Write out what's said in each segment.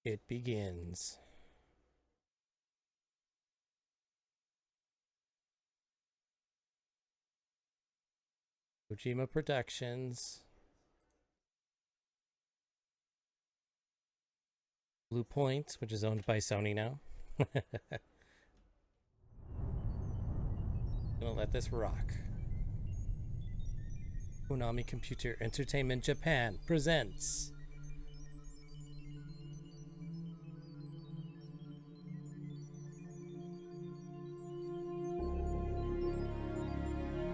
It begins. Kojima Productions. Blue Point, which is owned by Sony now. Gonna let this rock. Konami Computer Entertainment Japan presents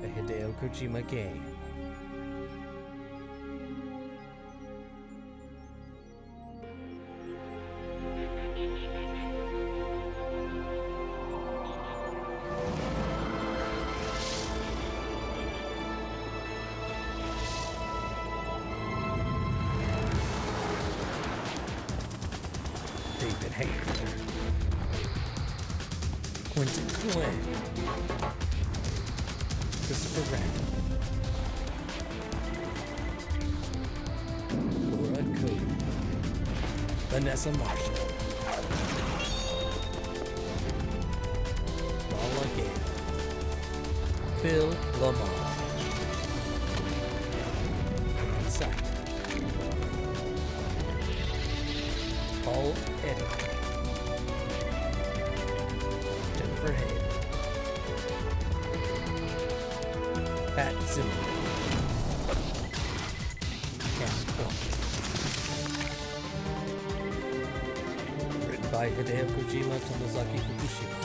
a Hideo Kojima game. David Hayter, Quentin Quinn, Christopher Randall, Laura Cody, Vanessa Marshall, Paula Gale, Phil Lamar, and Simon, Paul Eddie, Jennifer Hale, Pat Zimmerman, Cam Clark. Written by Hideo Kojima, Tomozaki Fukushima.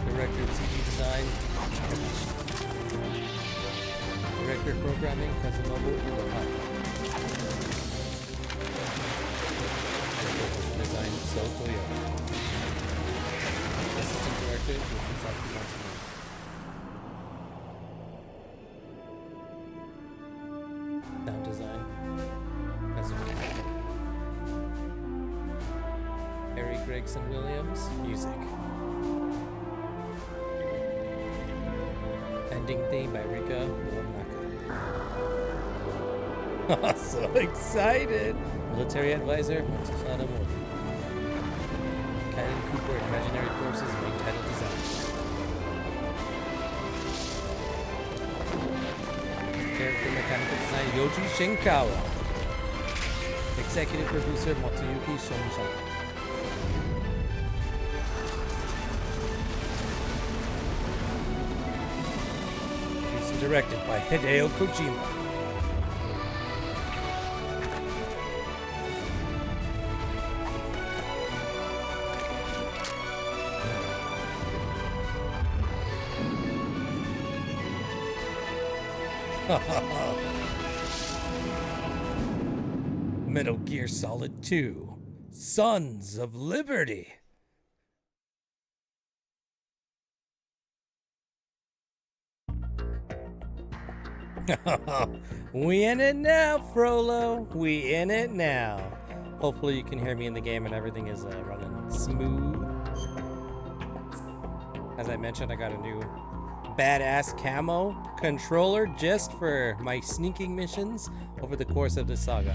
Director of CD Design, Director of Programming, Kazunobu Iwahara. Design, So Toyota. Assistant Director, Yoshisaki Matsumoto. Sound design, Kazuki. Harry Gregson Williams, music. Ending theme by Rika Wanaka. So excited! Military advisor, Matsusada Mori. Cannon Cooper and Imaginary Forces make title designs. Character mechanical design, Yoji Shinkawa. Executive producer, Motoyuki Shomishaka. Produced and directed by Hideo Kojima. Metal Gear Solid 2, Sons of Liberty. We in it now, Frollo. We in it now. Hopefully you can hear me in the game and everything is running smooth. As I mentioned, I got a new badass camo controller just for my sneaking missions over the course of the saga.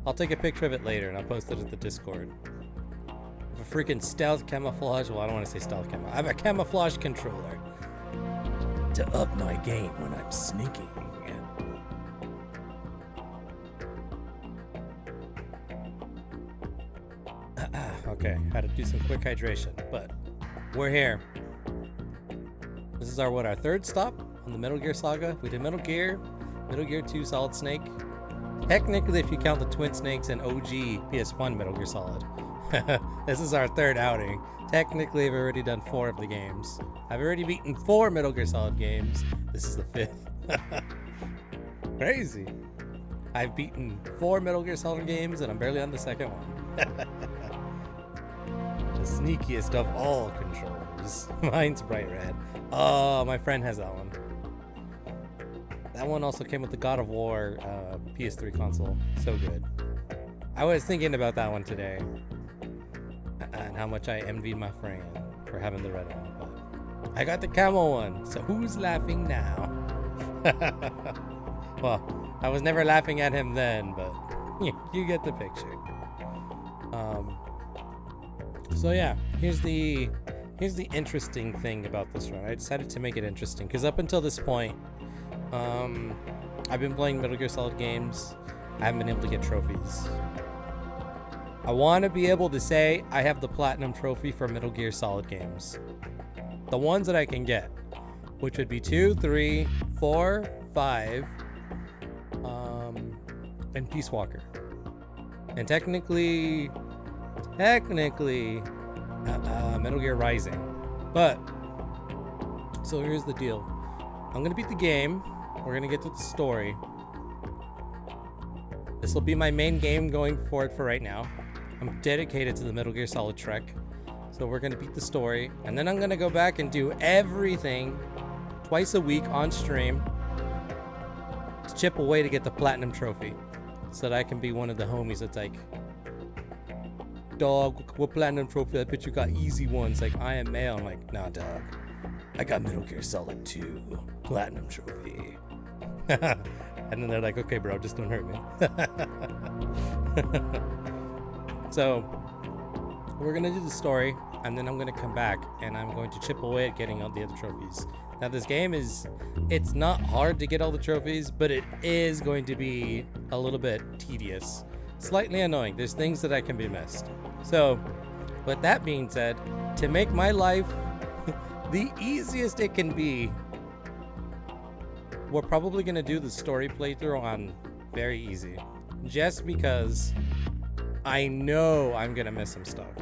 I'll take a picture of it later and I'll post it at the Discord. I have a freaking stealth camouflage. Well, I don't want to say stealth camo. I have a camouflage controller to up my game when I'm sneaking. Okay, had to do some quick hydration, but we're here. This is our third stop on the Metal Gear saga. We did Metal Gear 2 Solid Snake. Technically, if you count the Twin Snakes and OG PS1 Metal Gear Solid. This is our third outing. Technically, I've already done 4 of the games. I've already beaten 4 Metal Gear Solid games. This is the 5th. Crazy. I've beaten 4 Metal Gear Solid games and I'm barely on the second one. The sneakiest of all controllers. Mine's bright red. Oh, my friend has that one. That one also came with the God of War PS3 console. So good. I was thinking about that one today. And how much I envied my friend for having the red one. But I got the camo one. So who's laughing now? Well, I was never laughing at him then, but You get the picture. So yeah, here's the interesting thing about this run. I decided to make it interesting because up until this point, I've been playing Metal Gear Solid games. I haven't been able to get trophies. I want to be able to say I have the platinum trophy for Metal Gear Solid games. The ones that I can get, which would be 2, 3, 4, 5, and Peace Walker. And technically, Metal Gear Rising. But, so here's the deal. I'm going to beat the game. We're going to get to the story. This will be my main game going forward for right now. I'm dedicated to the Metal Gear Solid Trek. So we're going to beat the story. And then I'm going to go back and do everything twice a week on stream to chip away to get the platinum trophy. So that I can be one of the homies that's like, dog, what platinum trophy? I bet you got easy ones like I Am Male. I'm like, nah, dog. I got Metal Gear Solid 2 platinum trophy. And then they're like, okay, bro, just don't hurt me. So we're going to do the story, and then I'm going to come back, and I'm going to chip away at getting all the other trophies. Now, this game it's not hard to get all the trophies, but it is going to be a little bit tedious. Slightly annoying. There's things that I can be missed. So, with that being said, to make my life the easiest it can be, we're probably going to do the story playthrough on very easy. Just because I know I'm going to miss some stuff.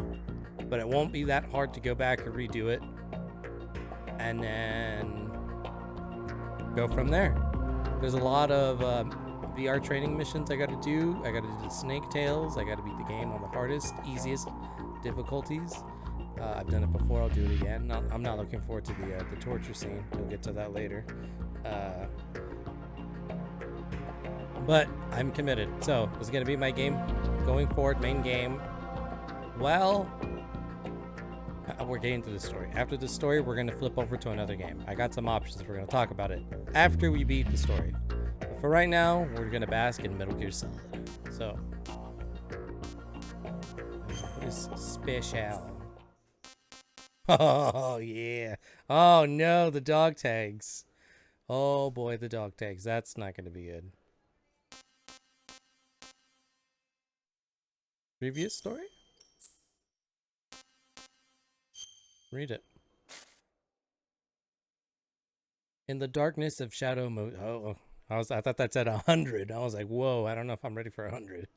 But it won't be that hard to go back and redo it. And then go from there. There's a lot of VR training missions I gotta do. I gotta do the snake tails. I gotta beat the game on the hardest, easiest difficulties. I've done it before. I'll do it again. I'm not looking forward to the torture scene. We'll get to that later. But I'm committed. So this is gonna be my game going forward. Main game. Well, we're getting to the story. After the story, we're gonna flip over to another game. I got some options. We're gonna talk about it after we beat the story. But for right now, we're gonna bask in Metal Gear Solid. So, what is special? Oh yeah. Oh no, the dog tags. Oh boy, the dog tags. That's not gonna be good. Previous story? Read it. In the darkness of Shadow I thought that said 100. I was like, whoa, I don't know if I'm ready for 100.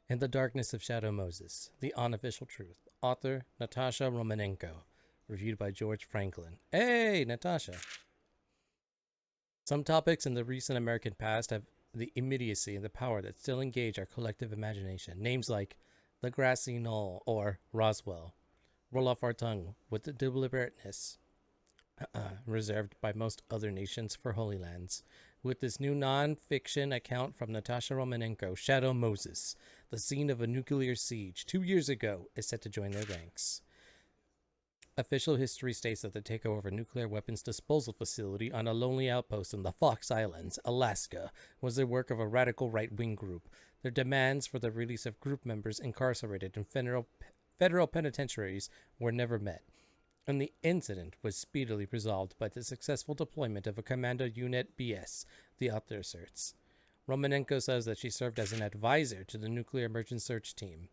In the darkness of Shadow Moses, the unofficial truth. Author Natasha Romanenko. Reviewed by George Franklin. Hey, Natasha. Some topics in the recent American past have the immediacy and the power that still engage our collective imagination. Names like the Grassy Knoll or Roswell roll off our tongue with the deliberateness reserved by most other nations for Holy Lands. With this new non-fiction account from Natasha Romanenko, Shadow Moses, the scene of a nuclear siege 2 years ago, is set to join their ranks. Official history states that the takeover of a nuclear weapons disposal facility on a lonely outpost in the Fox Islands, Alaska, was the work of a radical right-wing group. Their demands for the release of group members incarcerated in federal penitentiaries were never met, and the incident was speedily resolved by the successful deployment of a Commando Unit BS, the author asserts. Romanenko says that she served as an advisor to the Nuclear Emergent Search Team,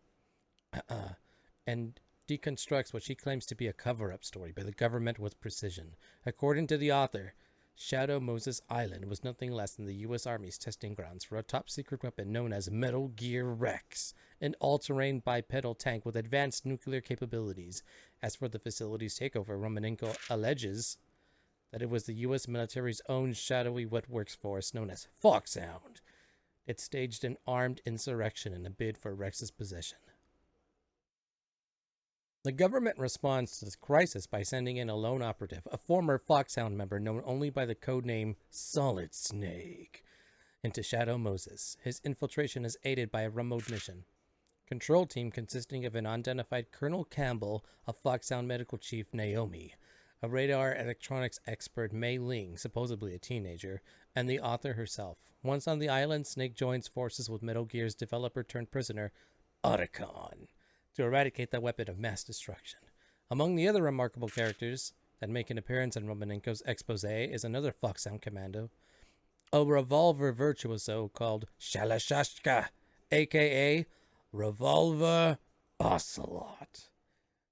and deconstructs what she claims to be a cover-up story by the government with precision. According to the author, Shadow Moses Island was nothing less than the U.S. Army's testing grounds for a top-secret weapon known as Metal Gear Rex, an all-terrain bipedal tank with advanced nuclear capabilities. As for the facility's takeover, Romanenko alleges that it was the U.S. military's own shadowy wet works force known as Foxhound. It staged an armed insurrection in a bid for Rex's possession. The government responds to this crisis by sending in a lone operative, a former Foxhound member known only by the codename Solid Snake, into Shadow Moses. His infiltration is aided by a remote mission. Control team consisting of an unidentified Colonel Campbell, a Foxhound medical chief, Naomi, a radar electronics expert Mei Ling, supposedly a teenager, and the author herself. Once on the island, Snake joins forces with Metal Gear's developer turned prisoner, Otacon, to eradicate the weapon of mass destruction. Among the other remarkable characters that make an appearance in Romanenko's expose is another Foxhound commando, a revolver virtuoso called Shalashashka, aka Revolver Ocelot.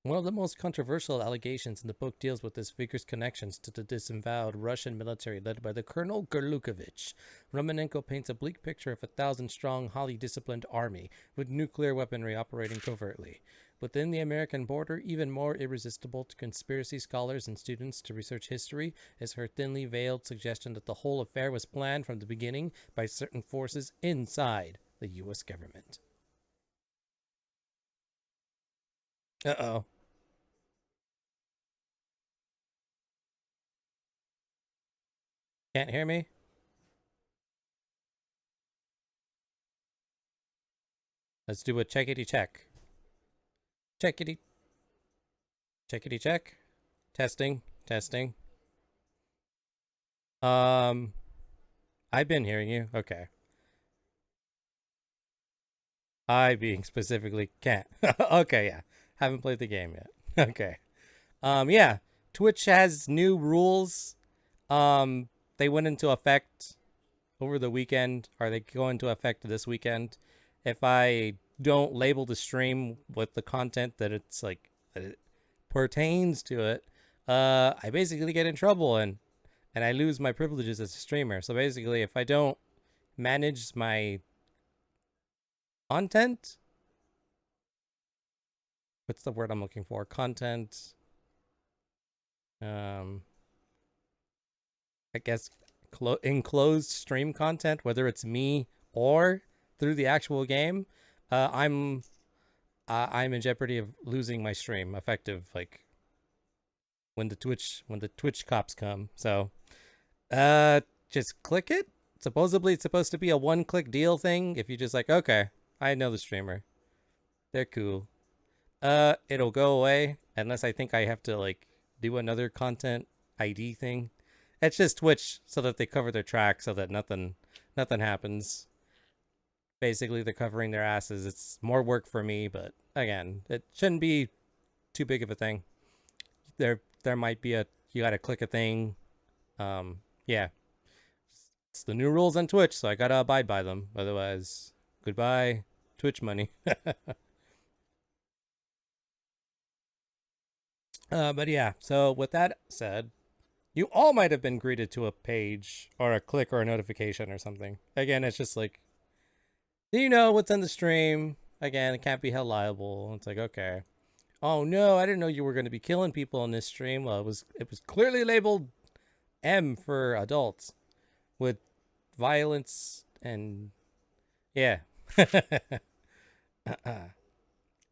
One of the most controversial allegations in the book deals with this figure's connections to the disavowed Russian military led by the Colonel Gerlukovich. Romanenko paints a bleak picture of a 1,000-strong, highly disciplined army with nuclear weaponry operating covertly. Within the American border, even more irresistible to conspiracy scholars and students to research history is her thinly veiled suggestion that the whole affair was planned from the beginning by certain forces inside the U.S. government. Uh-oh. Can't hear me? Let's do a checkity check. Checkity. Checkity check. Testing. Testing. I've been hearing you. Okay. I being specifically can't. Okay, yeah. Haven't played the game yet. Okay. Yeah. Twitch has new rules. They went into effect over the weekend. Are they go into effect this weekend? If I don't label the stream with the content that it's like that it pertains to it, I basically get in trouble and I lose my privileges as a streamer. So basically, if I don't manage my content, what's the word I'm looking for? Content. I guess enclosed stream content, whether it's me or through the actual game, I'm in jeopardy of losing my stream. Effective, like when the Twitch cops come. So, just click it. Supposedly, it's supposed to be a one-click deal thing. If you just like, okay, I know the streamer, they're cool. It'll go away unless I think I have to like do another content ID thing. It's just Twitch so that they cover their track so that nothing happens. Basically, they're covering their asses. It's more work for me, but again, it shouldn't be too big of a thing. There might be you gotta click a thing. Yeah. It's the new rules on Twitch, so I gotta abide by them. Otherwise, goodbye, Twitch money. But yeah, so with that said, you all might have been greeted to a page or a click or a notification or something. Again, it's just like, do you know what's in the stream? Again, it can't be held liable. It's like, okay. Oh no, I didn't know you were going to be killing people on this stream. Well, it was clearly labeled M for adults with violence and yeah.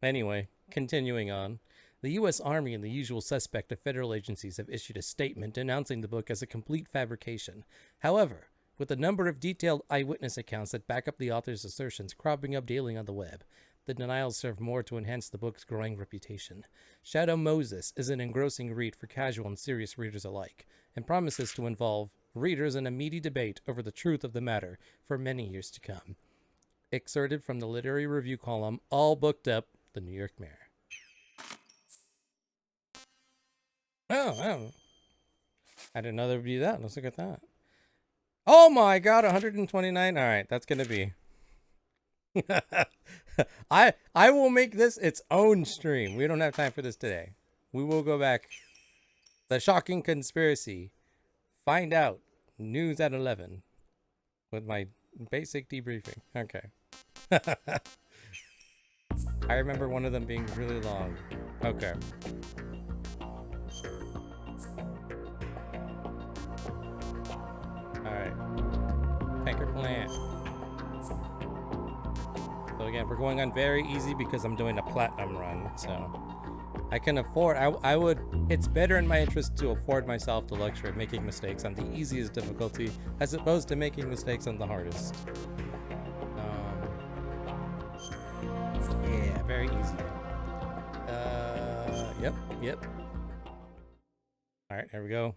Anyway, continuing on. The U.S. Army and the usual suspect of federal agencies have issued a statement denouncing the book as a complete fabrication. However, with a number of detailed eyewitness accounts that back up the author's assertions cropping up daily on the web, the denials serve more to enhance the book's growing reputation. Shadow Moses is an engrossing read for casual and serious readers alike, and promises to involve readers in a meaty debate over the truth of the matter for many years to come. Excerpted from the literary review column, All Booked Up, the New York Mirror. Oh, I didn't know there would be that. Let's look at that. Oh my god, 129. All right, that's gonna be. I will make this its own stream. We don't have time for this today. We will go back. The shocking conspiracy. Find out. News at 11. With my basic debriefing. Okay. I remember one of them being really long. Okay. Alright. Tanker plant. So again, we're going on very easy because I'm doing a platinum run, so I can afford, I would, it's better in my interest to afford myself the luxury of making mistakes on the easiest difficulty as opposed to making mistakes on the hardest. Yeah, very easy. Yep. Alright, here we go.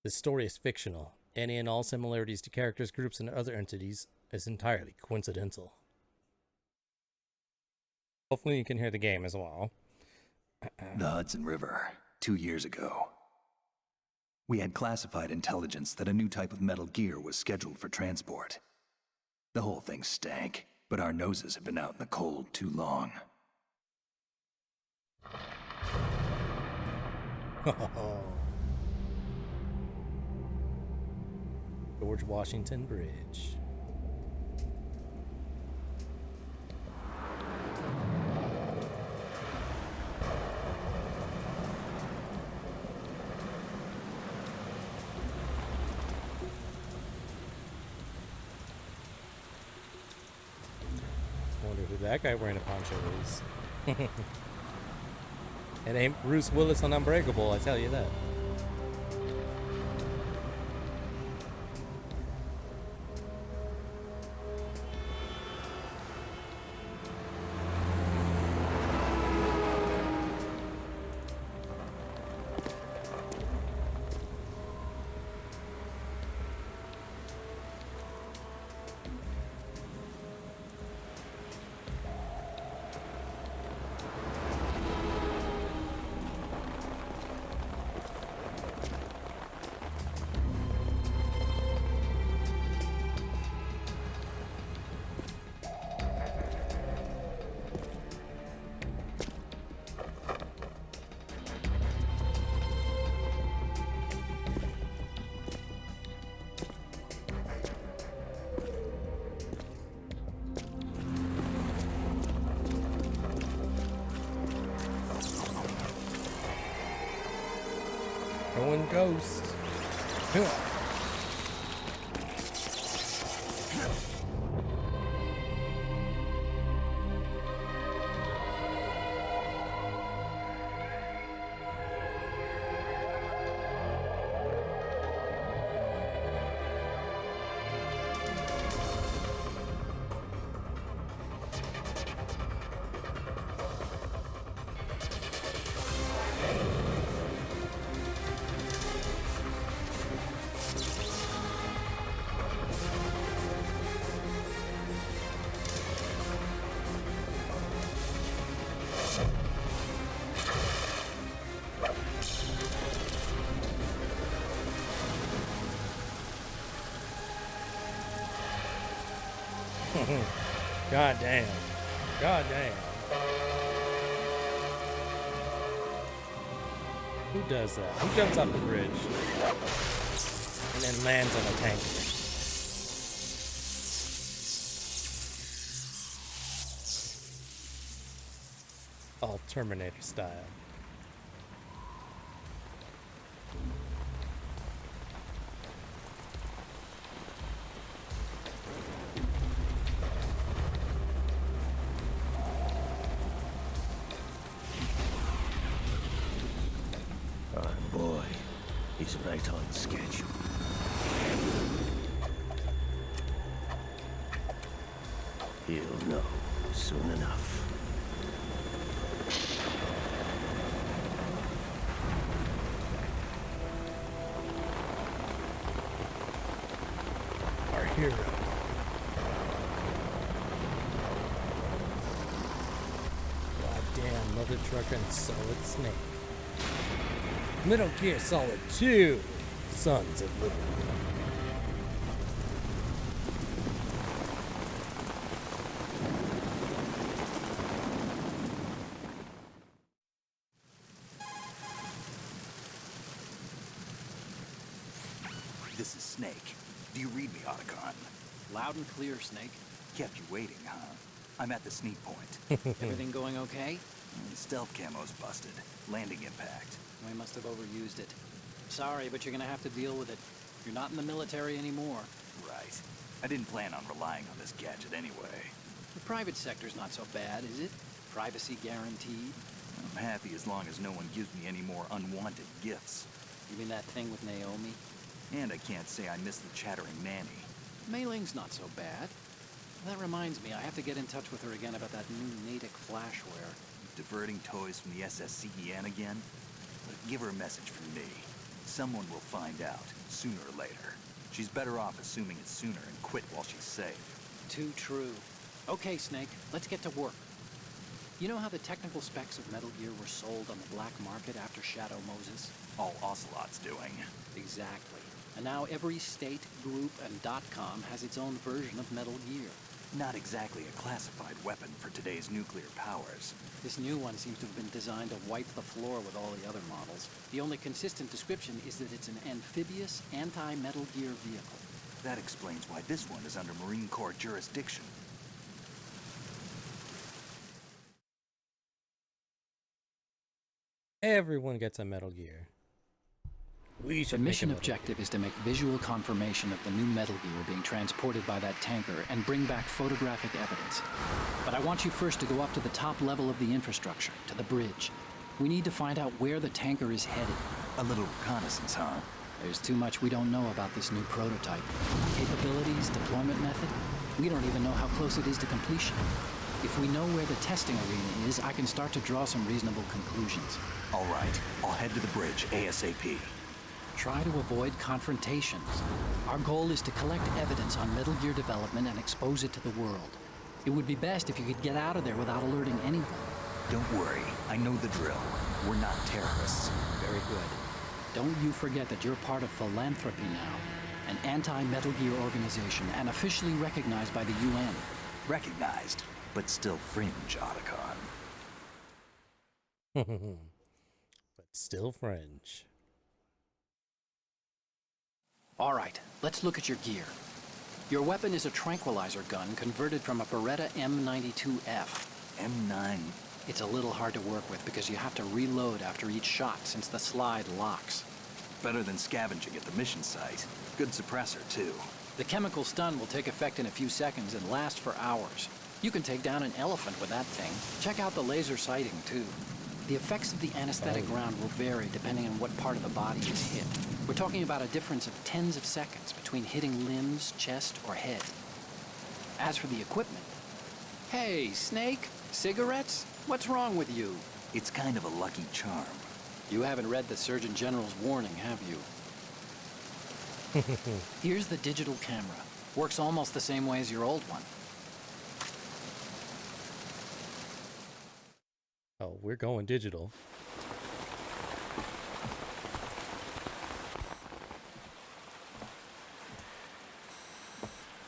This story is fictional. Any and all similarities to characters, groups, and other entities is entirely coincidental. Hopefully you can hear the game as well. The Hudson River, 2 years ago. We had classified intelligence that a new type of metal gear was scheduled for transport. The whole thing stank, but our noses had been out in the cold too long. George Washington Bridge. Wonder who that guy wearing a poncho is. It ain't Bruce Willis on Unbreakable, I tell you that. Going ghost. God damn. God damn. Who does that? Who jumps off the bridge and then lands on a tank? All Terminator style. Boy, he's right on schedule. He'll know soon enough. Our hero. Goddamn mother trucker and Solid Snake. Metal Gear Solid 2, Sons of Liberty. This is Snake. Do you read me, Otacon? Loud and clear, Snake. Kept you waiting, huh? I'm at the sneak point. Everything going okay? Stealth camo's busted. Landing impact. We must have overused it. Sorry, but you're gonna have to deal with it. You're not in the military anymore. Right. I didn't plan on relying on this gadget anyway. The private sector's not so bad, is it? Privacy guaranteed. I'm happy as long as no one gives me any more unwanted gifts. You mean that thing with Naomi? And I can't say I miss the chattering nanny. Mei Ling's not so bad. That reminds me, I have to get in touch with her again about that new Natick flashware. Diverting toys from the SSCEN again? Give her a message from me. Someone will find out, sooner or later. She's better off assuming it's sooner and quit while she's safe. Too true. Okay, Snake, let's get to work. You know how the technical specs of Metal Gear were sold on the black market after Shadow Moses? All Ocelot's doing. Exactly. And now every state, group, and .com has its own version of Metal Gear. Not exactly a classified weapon for today's nuclear powers. This new one seems to have been designed to wipe the floor with all the other models. The only consistent description is that it's an amphibious, anti-Metal Gear vehicle. That explains why this one is under Marine Corps jurisdiction. Everyone gets a Metal Gear. We The should make a mission Metal objective is to make visual confirmation of the new Metal Gear being transported by that tanker and bring back photographic evidence. But I want you first to go up to the top level of the infrastructure, to the bridge. We need to find out where the tanker is headed. A little reconnaissance, huh? There's too much we don't know about this new prototype. Capabilities, deployment method. We don't even know how close it is to completion. If we know where the testing arena is, I can start to draw some reasonable conclusions. All right, I'll head to the bridge ASAP. Try to avoid confrontations. Our goal is to collect evidence on Metal Gear development and expose it to the world. It would be best if you could get out of there without alerting anyone. Don't worry, I know the drill. We're not terrorists. Very good. Don't you forget that you're part of Philanthropy now, an anti-Metal Gear organization and officially recognized by the UN. Recognized, but still fringe, Otacon. but still fringe. All right, let's look at your gear. Your weapon is a tranquilizer gun converted from a Beretta M92F. M9. It's a little hard to work with because you have to reload after each shot since the slide locks. Better than scavenging at the mission site. Good suppressor, too. The chemical stun will take effect in a few seconds and last for hours. You can take down an elephant with that thing. Check out the laser sighting, too. The effects of the anesthetic round will vary depending on what part of the body is hit. We're talking about a difference of tens of seconds between hitting limbs, chest, or head. As for the equipment... Hey, Snake, cigarettes? What's wrong with you? It's kind of a lucky charm. You haven't read the Surgeon General's warning, have you? Here's the digital camera. Works almost the same way as your old one. Oh, we're going digital.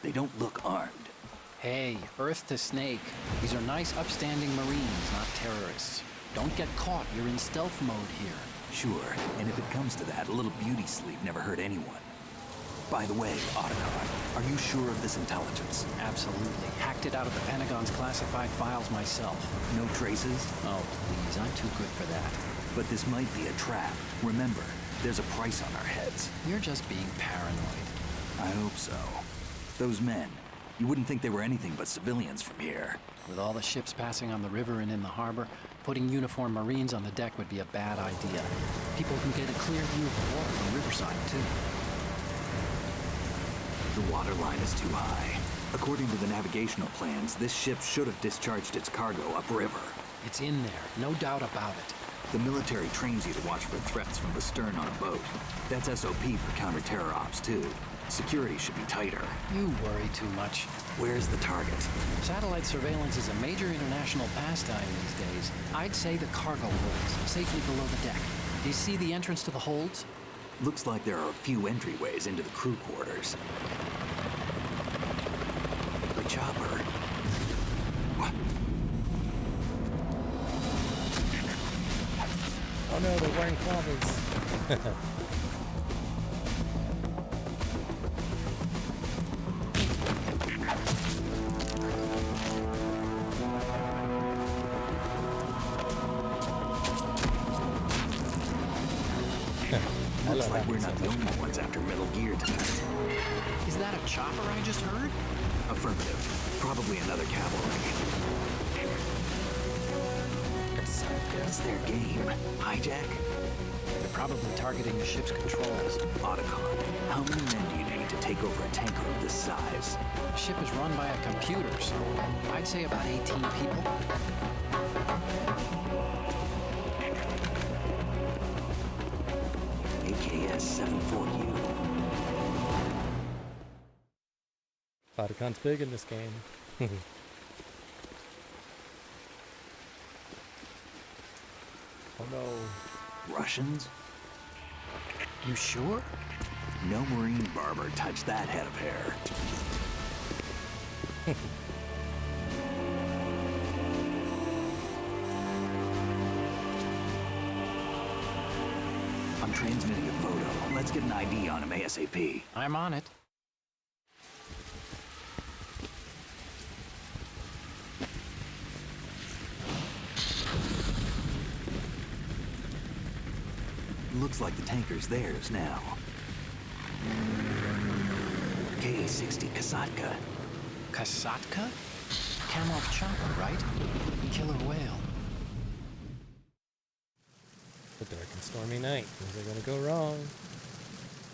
They don't look armed. Hey, Earth to Snake. These are nice, upstanding Marines, not terrorists. Don't get caught. You're in stealth mode here. Sure, and if it comes to that, a little beauty sleep never hurt anyone. By the way, Otacon, are you sure of this intelligence? Absolutely. Hacked it out of the Pentagon's classified files myself. No traces? Oh, please. I'm too good for that. But this might be a trap. Remember, there's a price on our heads. You're just being paranoid. I hope so. Those men, you wouldn't think they were anything but civilians from here. With all the ships passing on the river and in the harbor, putting uniformed Marines on the deck would be a bad idea. People can get a clear view of the water from Riverside, too. The water line is too high. According to the navigational plans, this ship should have discharged its cargo upriver. It's in there, no doubt about it. The military trains you to watch for threats from the stern on a boat. That's SOP for counter-terror ops, too. Security should be tighter. You worry too much. Where's the target? Satellite surveillance is a major international pastime these days. I'd say the cargo holds, safely below the deck. Do you see the entrance to the holds? Looks like there are a few entryways into the crew quarters. The chopper. What? Oh no, they're wearing cloths. Looks like we're not the only ones after Metal Gear tonight. Is that a chopper I just heard? Affirmative. Probably another cavalry. It's their game. Hijack? They're probably targeting the ship's controls. Otacon, how many men do you need to take over a tanker of this size? The ship is run by a computer, so I'd say about 18 people. TS-740U. Bodycon's big in this game. Oh no. Russians? You sure? No Marine barber touched that head of hair. I'm transmitting a photo. Let's get an ID on him ASAP. I'm on it. Looks like the tanker's theirs now. KA-60 Kasatka. Kasatka? Kamov chopper, right? Killer whale. The dark and stormy night. Things are gonna go wrong.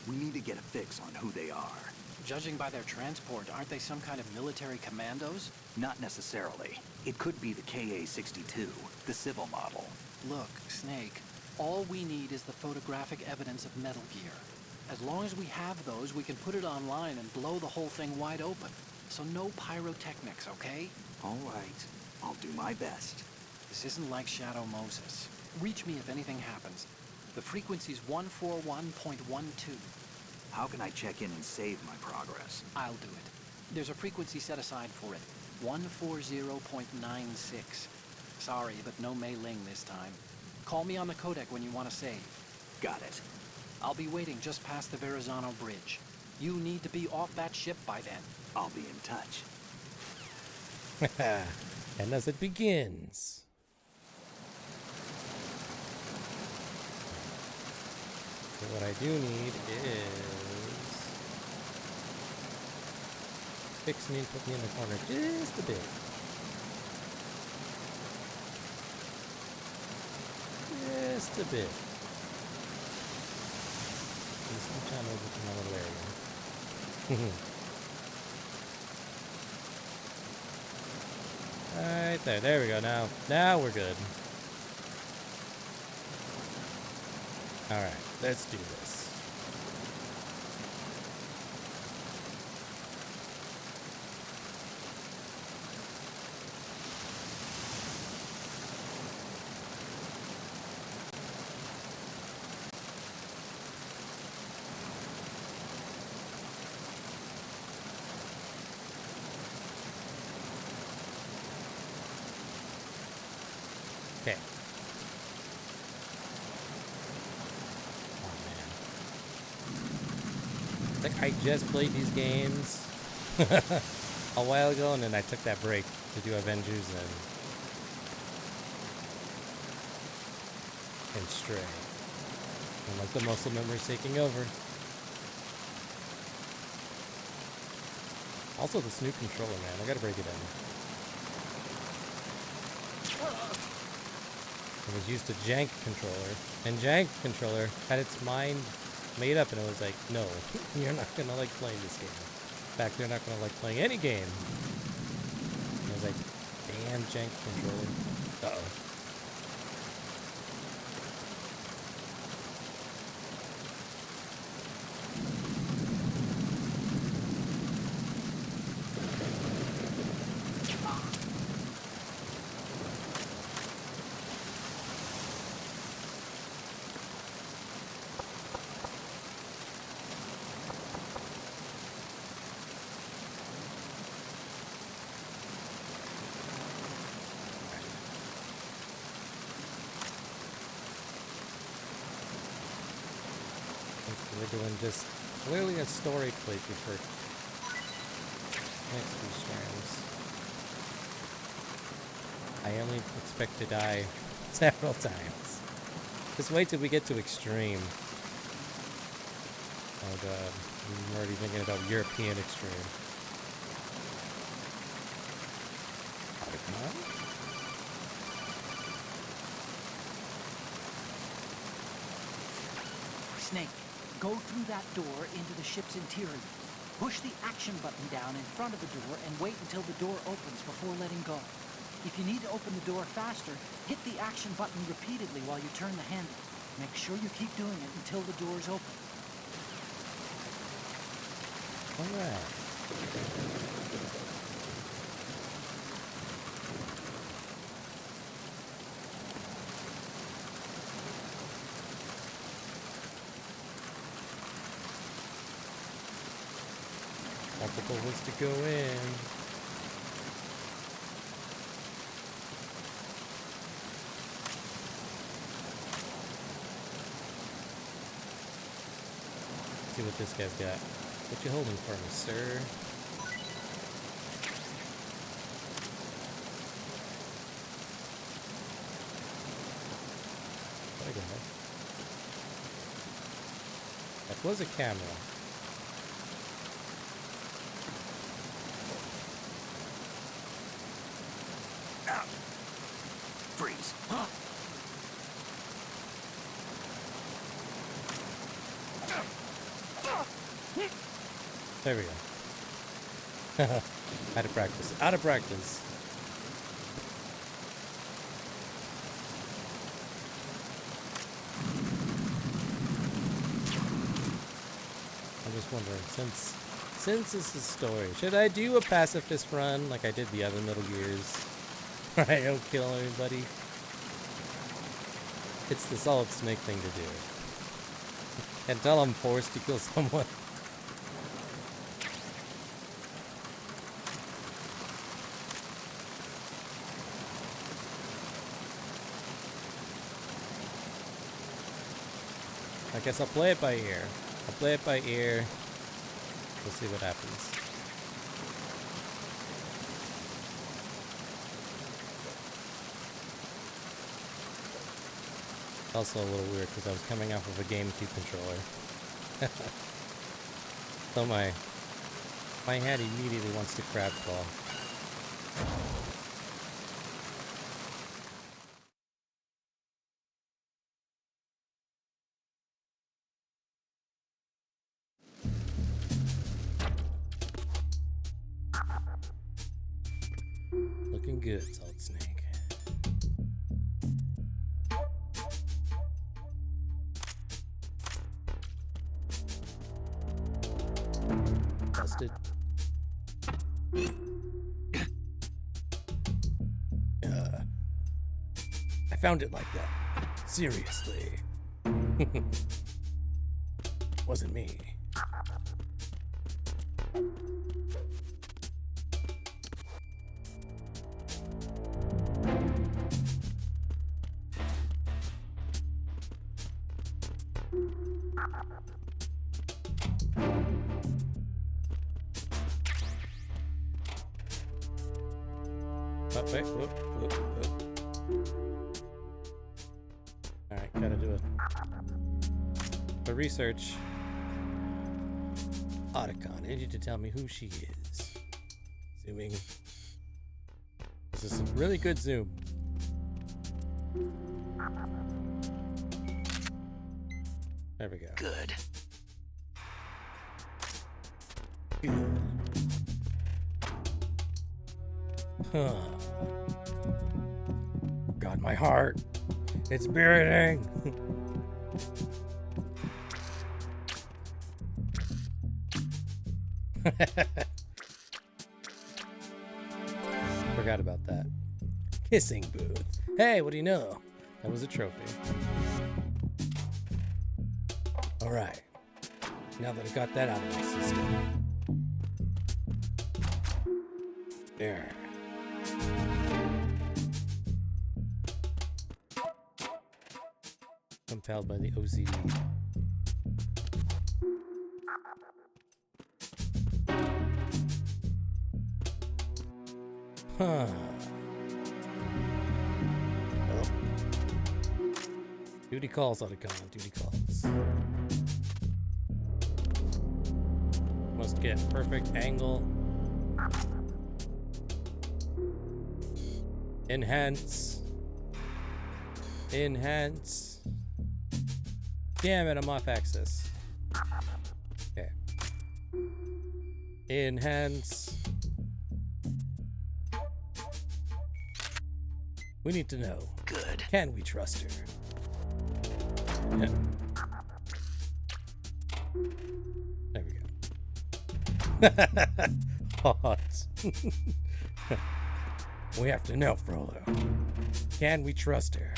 We need to get a fix on who they are. Judging by their transport, aren't they some kind of military commandos? Not necessarily. It could be the KA-62, the civil model. Look, Snake, all we need is the photographic evidence of Metal Gear. As long as we have those, we can put it online and blow the whole thing wide open. So no pyrotechnics, okay? All right. I'll do my best. This isn't like Shadow Moses. Reach me if anything happens. The frequency's 141.12. How can I check in and save my progress? I'll do it. There's a frequency set aside for it. 140.96. Sorry, but no Mei Ling this time. Call me on the codec when you want to save. Got it. I'll be waiting just past the Verrazano Bridge. You need to be off that ship by then. I'll be in touch. And as it begins. So what I do need is fix me and put me in the corner just a bit. Just a bit. I'm trying over to my little area. Right there. There we go. Now we're good. All right. Let's do this. Okay. Oh man. It's like I just played these games a while ago and then I took that break to do Avengers and Stray. And like the muscle memory's taking over. Also this new controller, man. I gotta break it in. I was used to Jank controller, and Jank controller had its mind made up, and it was like, no, you're not gonna like playing this game. In fact, you're not gonna like playing any game. And I was like, damn Jank controller. Uh-oh. We're doing just clearly a story playthrough for next few strands. I only expect to die several times. Just wait till we get to extreme. Oh god, I'm already thinking about European extreme. Snake, go through that door into the ship's interior. Push the action button down in front of the door and wait until the door opens before letting go. If you need to open the door faster, hit the action button repeatedly while you turn the handle. Make sure you keep doing it until the door's open. Alright. Multiple ways to go in. See what this guy's got. What you holding for me, sir? What I got? That was a camera. Freeze. There we go. Out of practice. Out of practice. I'm just wondering, since this is story, should I do a pacifist run like I did the other Metal Gears? Where I don't kill anybody? It's the Solid Snake thing to do. Until I'm forced to kill someone. I guess I'll play it by ear. I'll play it by ear. We'll see what happens. Also a little weird because I was coming off of a GameCube controller. So my hand immediately wants to crab claw. Looking good, Solid Snake. Busted. I found it like that. Seriously. Wasn't me. Oh, wait, whoop, whoop, whoop. Alright, gotta do it. For research, Otacon, I need you to tell me who she is. Zooming. This is some really good zoom. There we go. Good. Good. Huh. God, my heart. It's beating. Forgot about that. Kissing booth. Hey, what do you know? That was a trophy. Alright. Now that I got that out of my system. There. Compelled by the OCD. Huh. Well. Duty calls, Otacon. Duty calls. Must get perfect angle. Enhance. Enhance. Damn it, I'm off axis. Okay. Enhance. We need to know. Good. Can we trust her? Yeah. There we go. Hot. We have to know, Frollo. Can we trust her?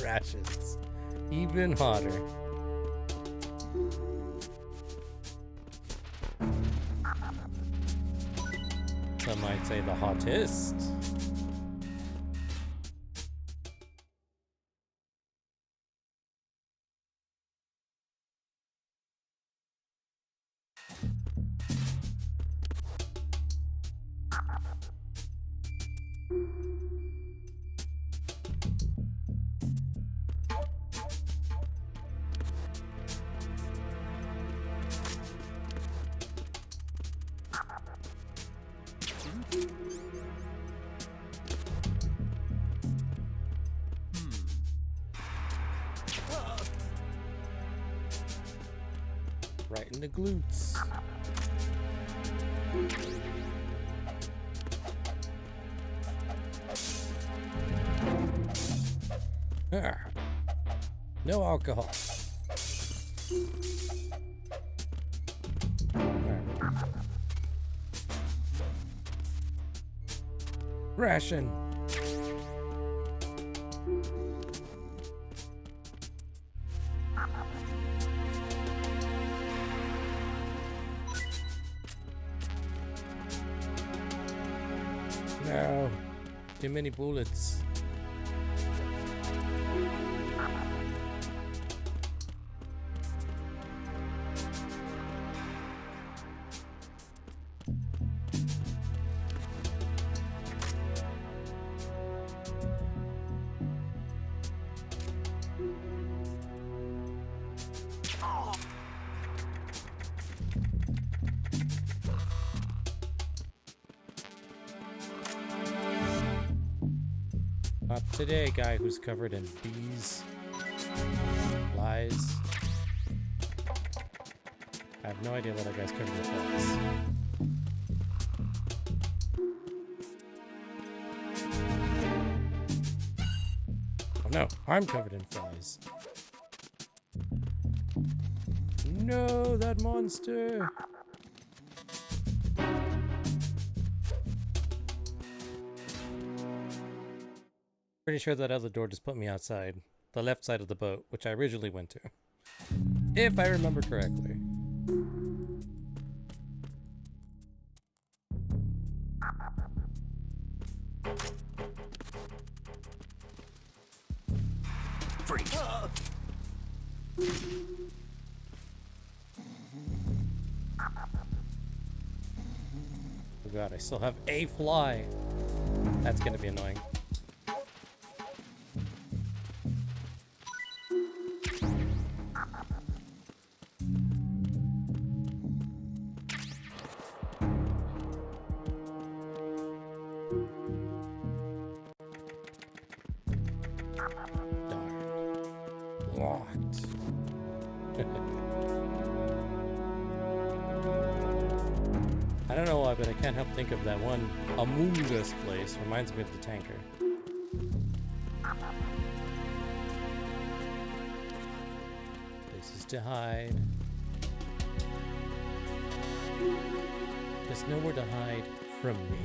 Rations. Even hotter. Some might say the hottest. Right in the glutes. Ah, no alcohol. Alright. Ration. No, too many bullets. Not today, guy who's covered in bees, flies. I have no idea what that guy's covered in flies. Oh no, I'm covered in flies. No, that monster! Pretty sure that other door just put me outside. The left side of the boat, which I originally went to. If I remember correctly. Freak. Oh god, I still have a fly. That's gonna be annoying. Locked. I don't know why, but I can't help think of that one Among Us place. Reminds me of the tanker. Places to hide. There's nowhere to hide from me.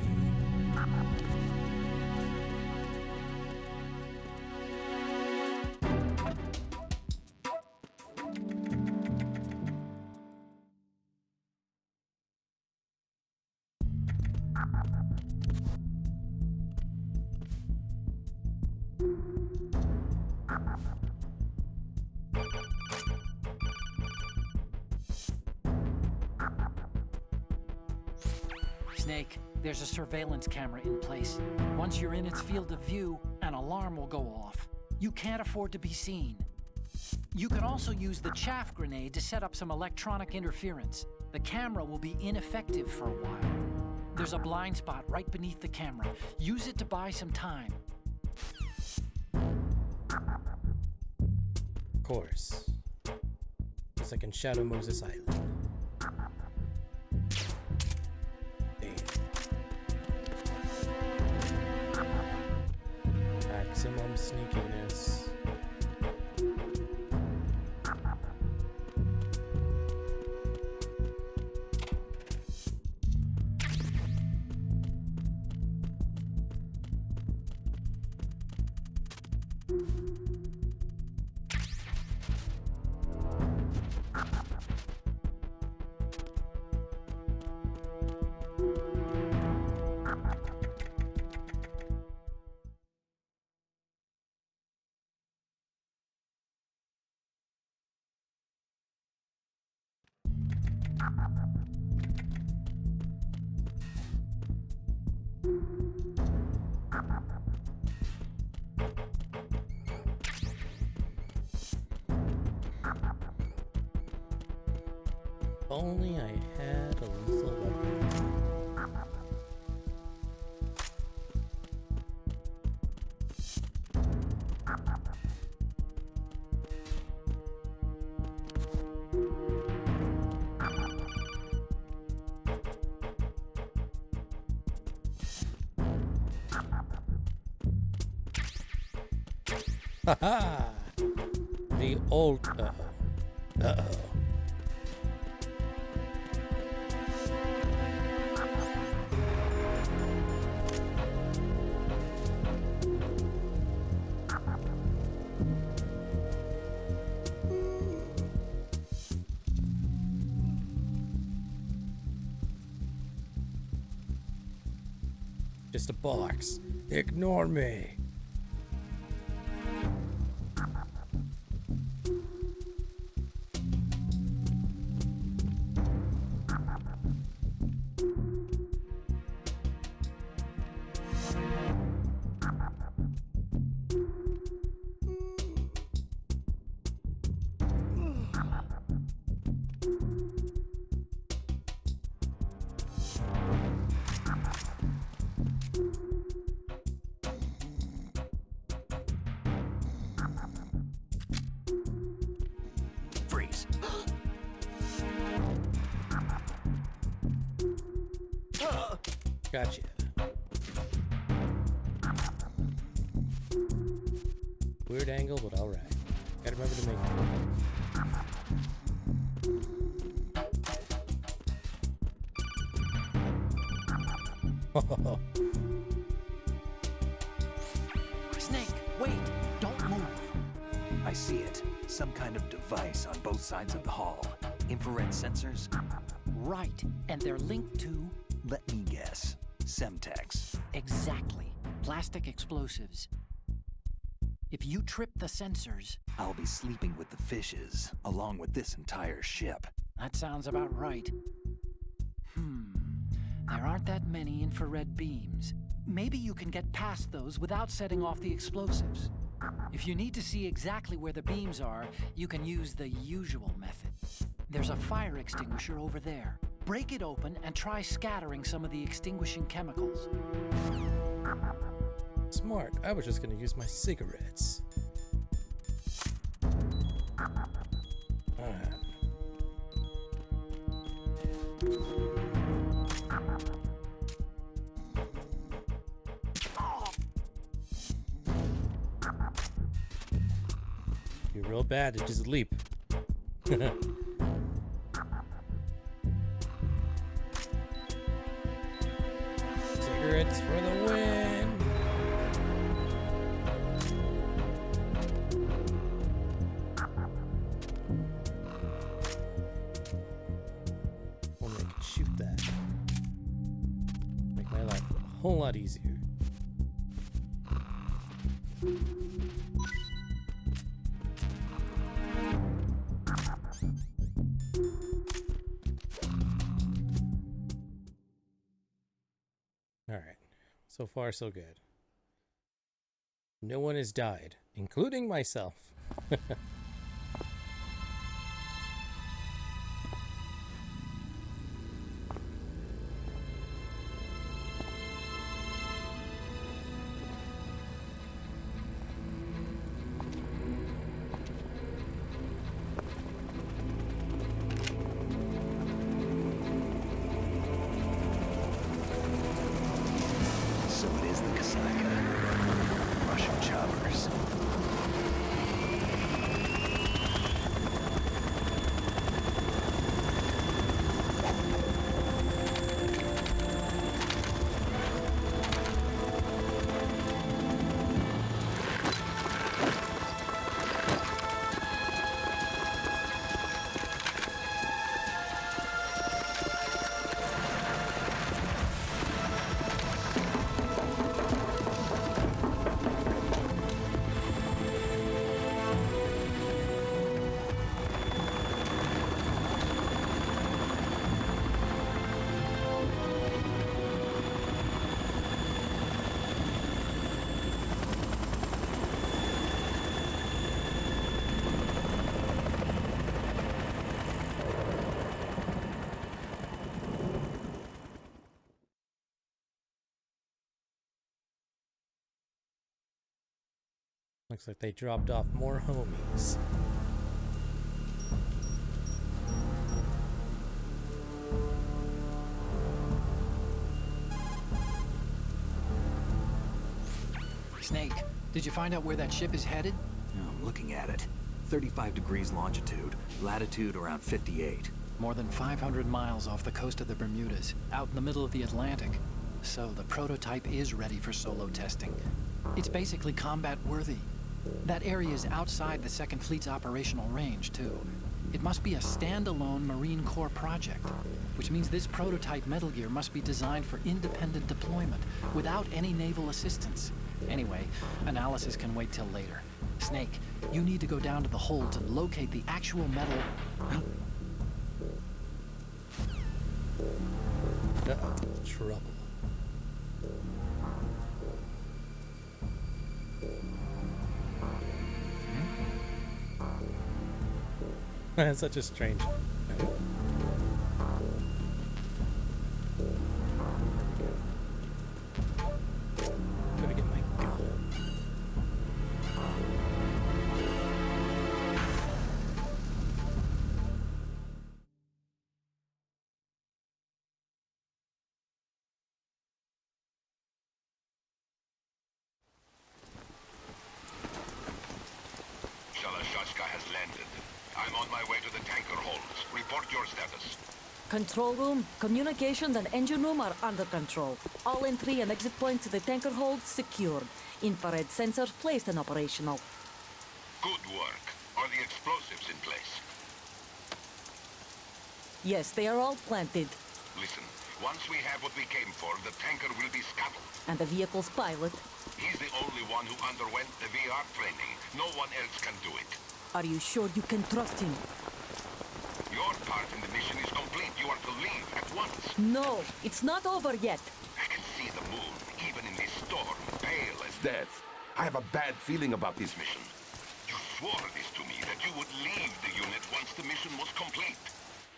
Snake, there's a surveillance camera in place. Once you're in its field of view, an alarm will go off. You can't afford to be seen. You can also use the chaff grenade to set up some electronic interference. The camera will be ineffective for a while. There's a blind spot right beneath the camera. Use it to buy some time. course. Just like in Shadow Moses Island. Damn. Maximum sneakiness. If only I had a lethal weapon. Haha! The old. Uh-oh. Uh-oh. Just a box. Ignore me. Freeze. Gotcha. Weird angle, but alright. Gotta remember to make it. Snake, wait! Don't move! I see it. Some kind of device on both sides of the hall. Infrared sensors? Right, and they're linked to... Let me guess. Semtex. Exactly. Plastic explosives. If you trip the sensors... I'll be sleeping with the fishes, along with this entire ship. That sounds about right. There aren't that many infrared beams. Maybe you can get past those without setting off the explosives. If you need to see exactly where the beams are, you can use the usual method. There's a fire extinguisher over there. Break it open and try scattering some of the extinguishing chemicals. Smart. I was just gonna use my cigarettes. Alright. You're real bad at just leap. Cigarettes for the win. Only I can shoot that. Make my life a whole lot easier. Alright. So far, so good. No one has died, including myself. Looks like they dropped off more homies. Snake, did you find out where that ship is headed? I'm looking at it. 35 degrees longitude, latitude around 58. More than 500 miles off the coast of the Bermudas, out in the middle of the Atlantic. So the prototype is ready for solo testing. It's basically combat worthy. That area is outside the Second Fleet's operational range, too. It must be a standalone Marine Corps project, which means this prototype Metal Gear must be designed for independent deployment, without any naval assistance. Anyway, analysis can wait till later. Snake, you need to go down to the holds and locate the actual metal... Uh-oh, trouble. That's such a strange... Gotta get my gun. Shalashashka has landed. I'm on my way to the tanker holds. Report your status. Control room, communications and engine room are under control. All entry and exit points to the tanker hold secured. Infrared sensors placed and operational. Good work. Are the explosives in place? Yes, they are all planted. Listen, once we have what we came for, the tanker will be scuttled. And the vehicle's pilot. He's the only one who underwent the VR training. No one else can do it. Are you sure you can trust him? Your part in the mission is complete. You are to leave at once. No, it's not over yet. I can see the moon, even in this storm, pale as death. I have a bad feeling about this mission. You swore this to me, that you would leave the unit once the mission was complete.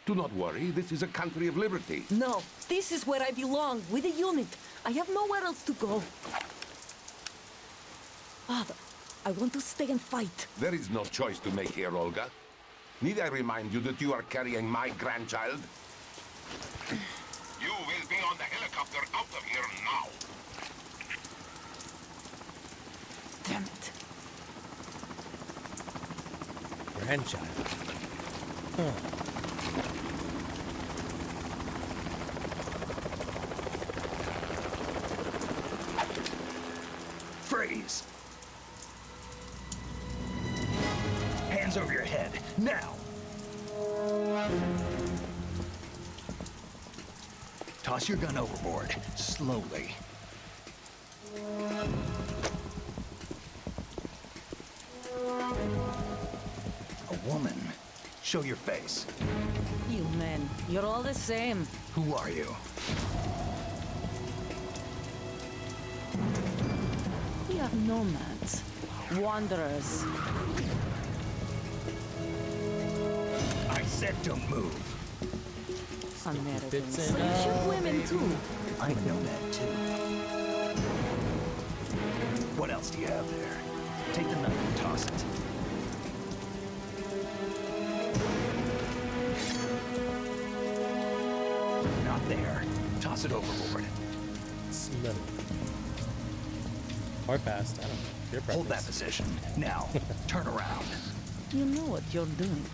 Do not worry, this is a country of liberty. No, this is where I belong, with the unit. I have nowhere else to go. Father, I want to stay and fight. There is no choice to make here, Olga. Need I remind you that you are carrying my grandchild? You will be on the helicopter out of here now. Damn it. Grandchild. Huh. Freeze! Hands over your head, now! Toss your gun overboard, slowly. A woman. Show your face. You men, you're all the same. Who are you? We are nomads. Wanderers. I said don't move. Americans. Fits in But you shoot women too. I'm a nomad too. What else do you have there? Take the knife and toss it. Not there. Toss it overboard. Smell. Or fast, I don't know. Your preference. Hold that position. Now, turn around. You know what you're doing.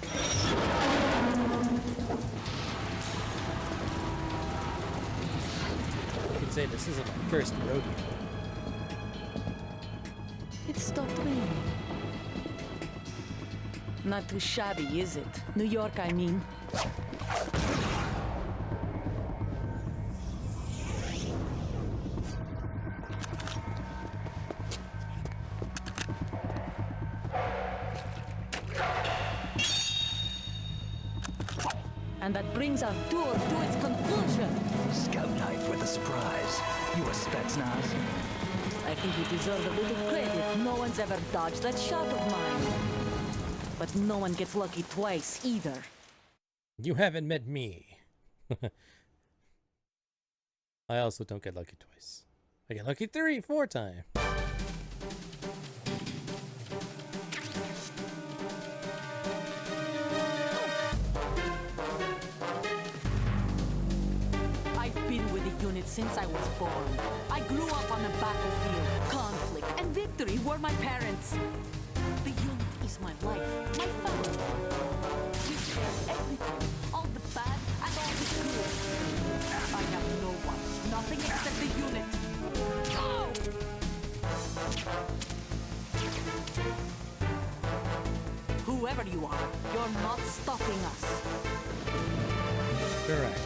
You could say this isn't my first rodeo. It stopped raining. Not too shabby, is it? New York, I mean. And that brings our tour to its conclusion. Scout knife with a surprise. You a Spetsnaz? I think you deserve a little credit. No one's ever dodged that shot of mine. But no one gets lucky twice, either. You haven't met me. I also don't get lucky twice. I get lucky 3, 4 times. unit since I was born. I grew up on the battlefield. Conflict and victory were my parents. The unit is my life, my family. We share everything, all the bad and all the good. I have no one, nothing except the unit. Go! Whoever you are, you're not stopping us. Correct.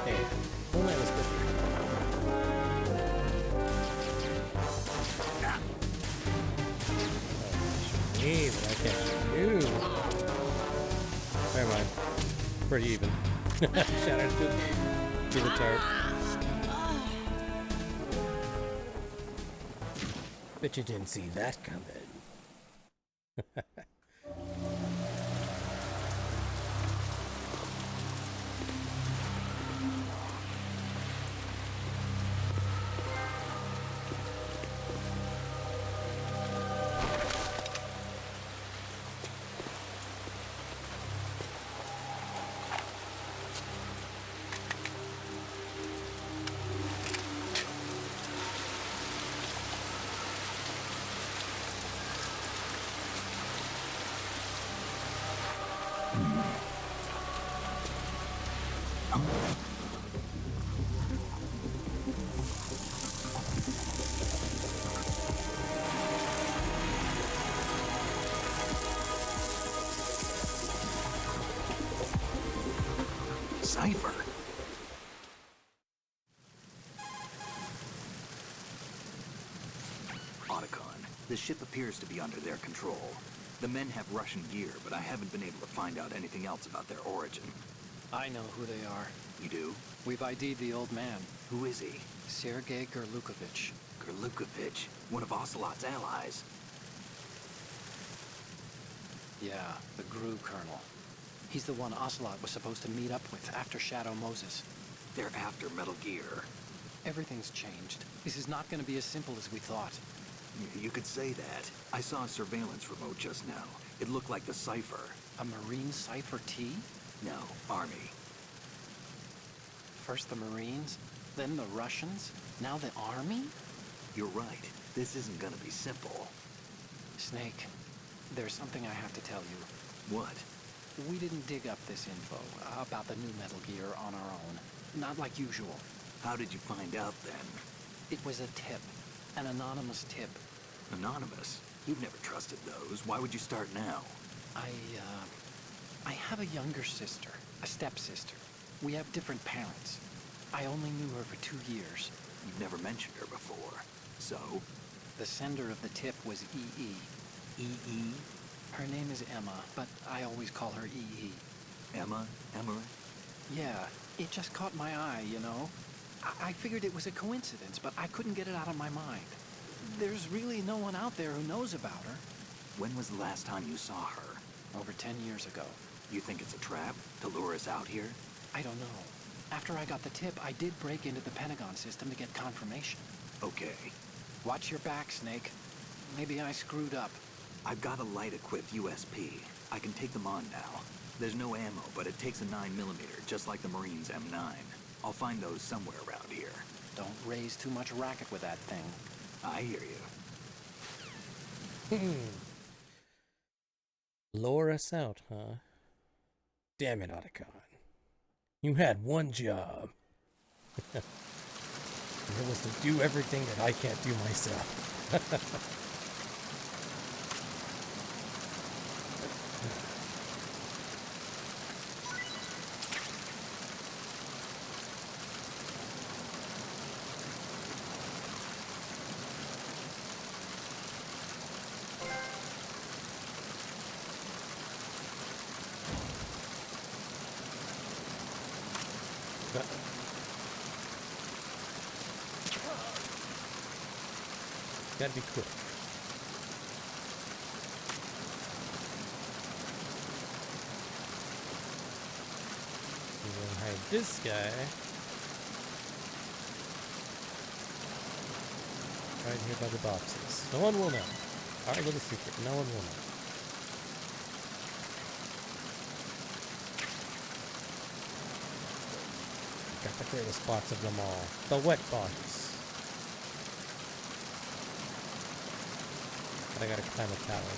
Hey, whole night was good. Me, but I can't shoot you. Never mind. Pretty even. Shattered to the tarp. Bet you didn't see that coming. Cipher? Otacon, the ship appears to be under their control. The men have Russian gear, but I haven't been able to find out anything else about their origin. I know who they are. You do? We've ID'd the old man, Who is he? Sergei Gerlukovich. Gerlukovich, one of Ocelot's allies. Yeah, the GRU colonel. He's the one Ocelot was supposed to meet up with after Shadow Moses. They're after Metal Gear. Everything's changed. This is not going to be as simple as we thought. You could say that. I saw a surveillance remote just now. It looked like the Cipher. A Marine Cipher T? No, Army. First the Marines, then the Russians, now the Army? You're right. This isn't gonna be simple. Snake, there's something I have to tell you. What? We didn't dig up this info about the new Metal Gear on our own. Not like usual. How did you find out then? It was a tip. An anonymous tip. Anonymous? You've never trusted those. Why would you start now? I have a younger sister, a stepsister. We have different parents. I only knew her for 2 years. You've never mentioned her before. So? The sender of the tip was EE. E.E.? Her name is Emma, but I always call her EE. Emma? Emmerich? Yeah, it just caught my eye, you know? I figured it was a coincidence, but I couldn't get it out of my mind. There's really no one out there who knows about her. When was the last time you saw her? Over 10 years ago. You think it's a trap? To lure us out here? I don't know. After I got the tip, I did break into the Pentagon system to get confirmation. Okay. Watch your back, Snake. Maybe I screwed up. I've got a light-equipped USP. I can take them on now. There's no ammo, but it takes a 9mm, just like the Marines' M9. I'll find those somewhere around here. Don't raise too much racket with that thing. I hear you. Lure us out, huh? Damn it, Otacon. You had one job. And it was to do everything that I can't do myself. Gotta be quick. We're gonna hide this guy right here by the boxes. No one will know. Our little secret. No one will know. The greatest box of them all. The wet box. But I gotta climb a tower.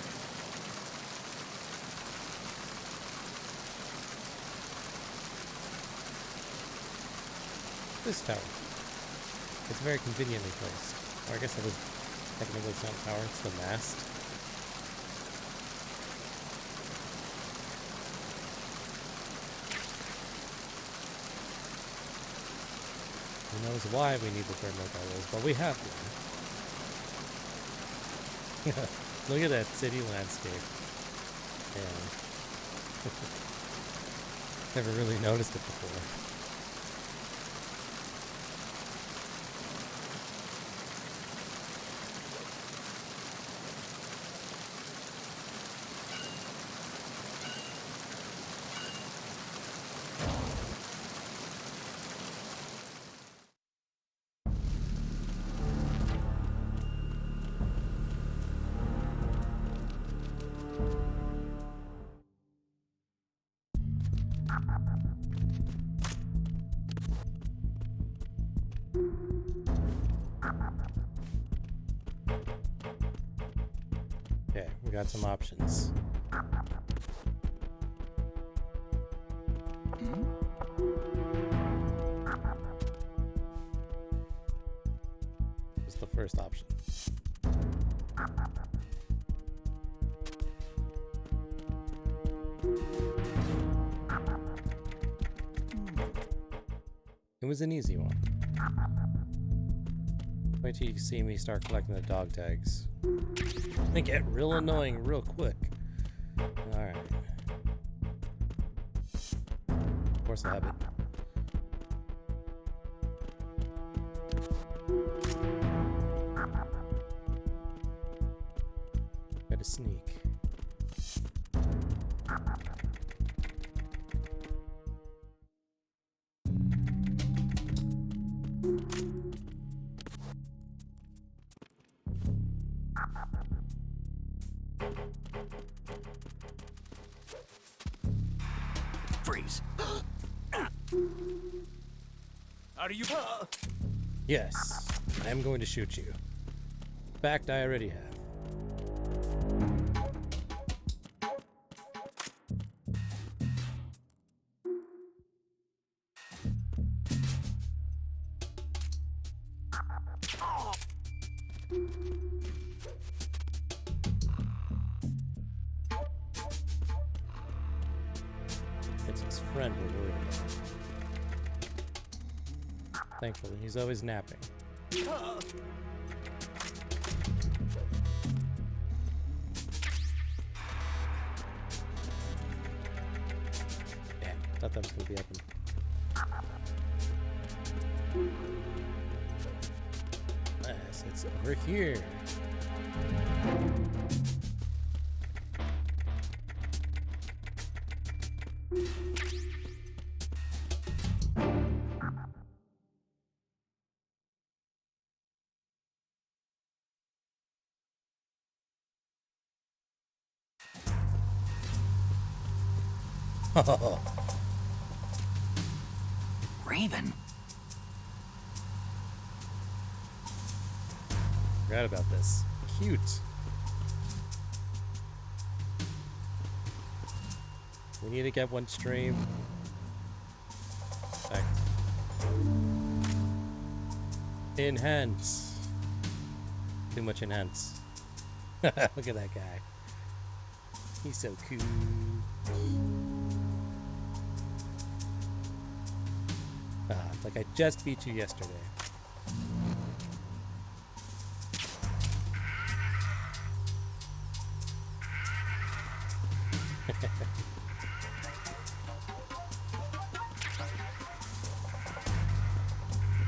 This tower. It's very conveniently placed. Or I guess it was technically it's not a tower, it's the mast. Who knows why we need the thermal goggles, but we have one. Look at that city landscape. Yeah. Never really noticed it before. Okay, we got some options. What's the first option? It was an easy one. Wait till you see me start collecting the dog tags. They get real annoying real quick. Alright. Force of habit. Gotta sneak. Freeze. Are you? Yes, I am going to shoot you. In fact, I already have. It's his friend we're worried about. Thankfully, he's always napping. Damn, thought that was gonna be open. Yes, it's over here. Raven. Forgot about this. Cute. We need to get one stream. Back. Enhance. Too much enhance. Look at that guy. He's so cool. It's like I just beat you yesterday.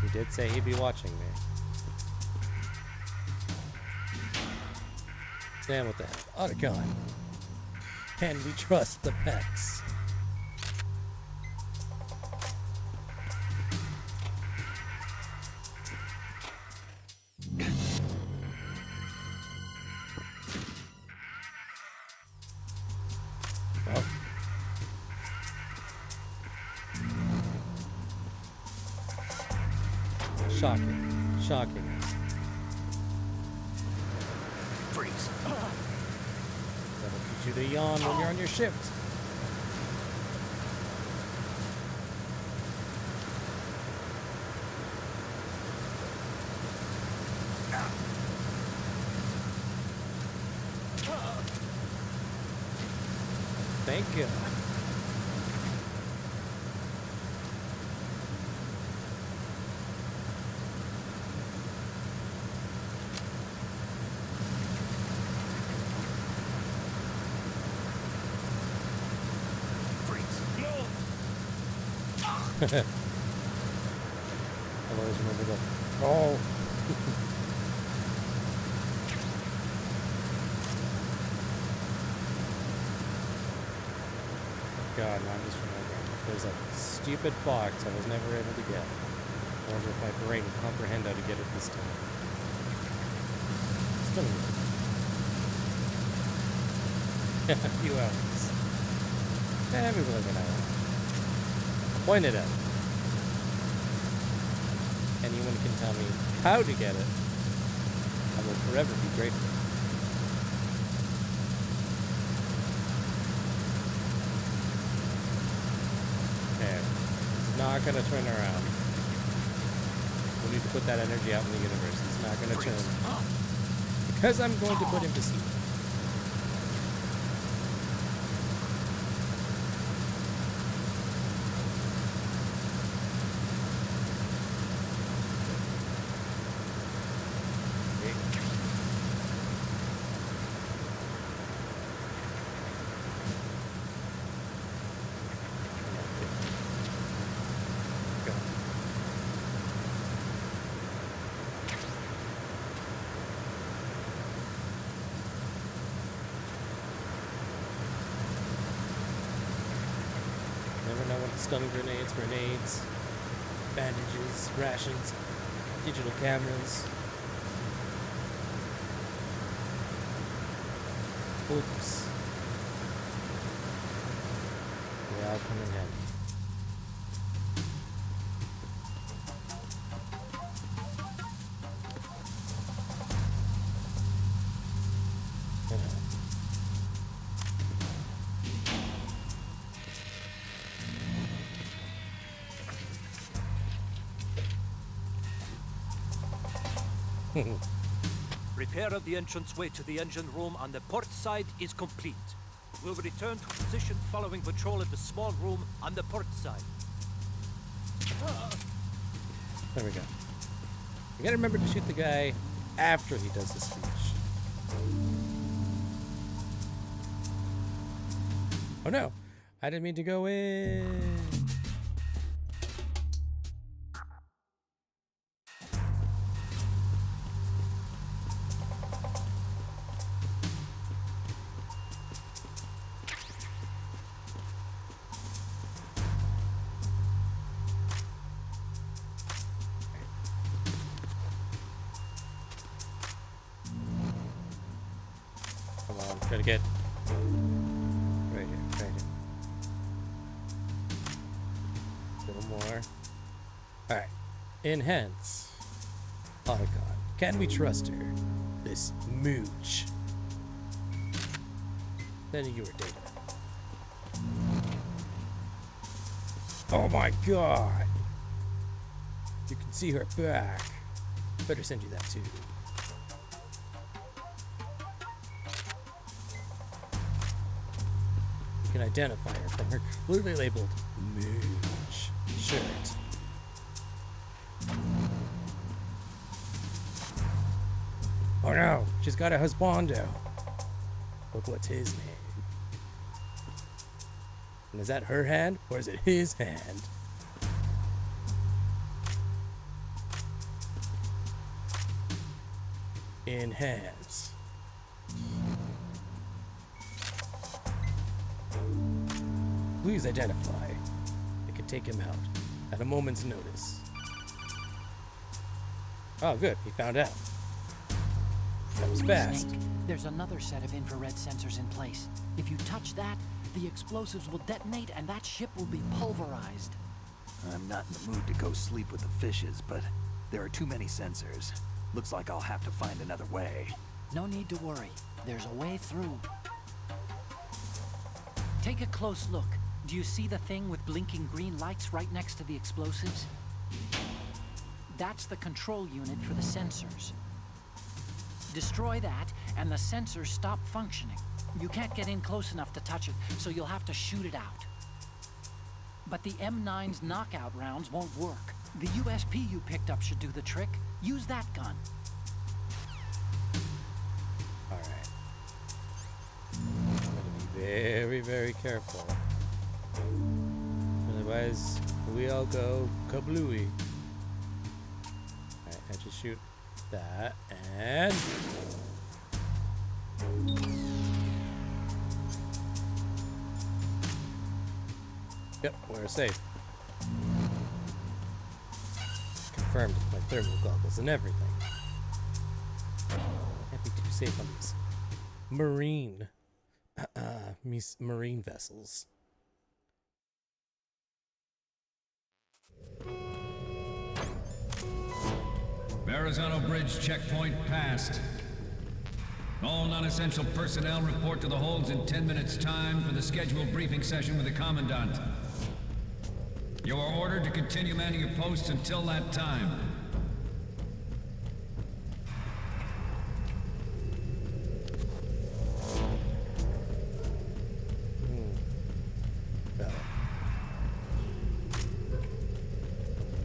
He did say he'd be watching me. Damn, what the hell? Otacon. Can we trust the pets? Shocking. Shocking. Freeze. That'll teach you to yawn when you're on your shift. Thank you. I'll always remember that. Oh. God, now I'm just remembering. There's a stupid box I was never able to get. I wonder if my brain will comprehend how to get it this time. It's been a few hours. Maybe we'll look at that one. Point it out. Anyone can tell me how to get it. I will forever be grateful. Okay. It's not gonna turn around. We need to put that energy out in the universe. It's not gonna turn. Because I'm going to put him to sleep. Stun grenades, bandages, rations, digital cameras. Oops. They all come in handy. Repair of the entranceway to the engine room on the port side is complete. We'll return to position following patrol of the small room on the port side. There we go. You gotta remember to shoot the guy after he does the speech. Oh no! I didn't mean to go in. Try to get right here, right here. A little more. Alright. Enhance. Polygon. Can we trust her? This mooch. Sending you her data. Oh my god! You can see her back. Better send you that too. Can identify her from her clearly labeled Mooch shirt. Oh no, she's got a husbando. Look, what's his name? And is that her hand or is it his hand? Enhance. Please identify. I can take him out at a moment's notice. Oh, good. He found out. That was fast. Snake, there's another set of infrared sensors in place. If you touch that, the explosives will detonate and that ship will be pulverized. I'm not in the mood to go sleep with the fishes, but There are too many sensors. Looks like I'll have to find another way. No need to worry. There's a way through. Take a close look. Do you see the thing with blinking green lights right next to the explosives? That's the control unit for the sensors. Destroy that, and the sensors stop functioning. You can't get in close enough to touch it, so you'll have to shoot it out. But the M9's knockout rounds won't work. The USP you picked up should do the trick. Use that gun. Alright. Gotta be very, very careful. Otherwise, we all go kablooey. Alright, I just shoot that, and... Yep, we're safe. Confirmed with my thermal goggles and everything. Can't be too safe on these marine vessels. Verrazano Bridge checkpoint passed. All non-essential personnel report to the holds in 10 minutes' time for the scheduled briefing session with the Commandant. You are ordered to continue manning your posts until that time.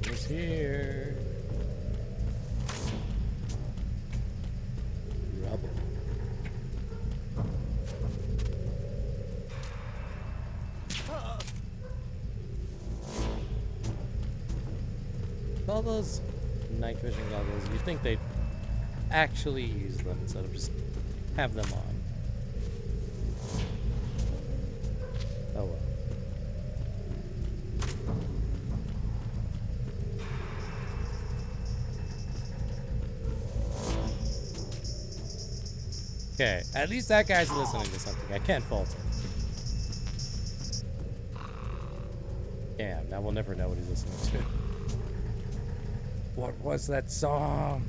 It's here. Rubble. All those night vision goggles, you think they'd actually use them instead of just have them on. Oh well. Okay, at least that guy's listening to something. I can't fault him. Damn, now we'll never know what he's listening to. What was that song?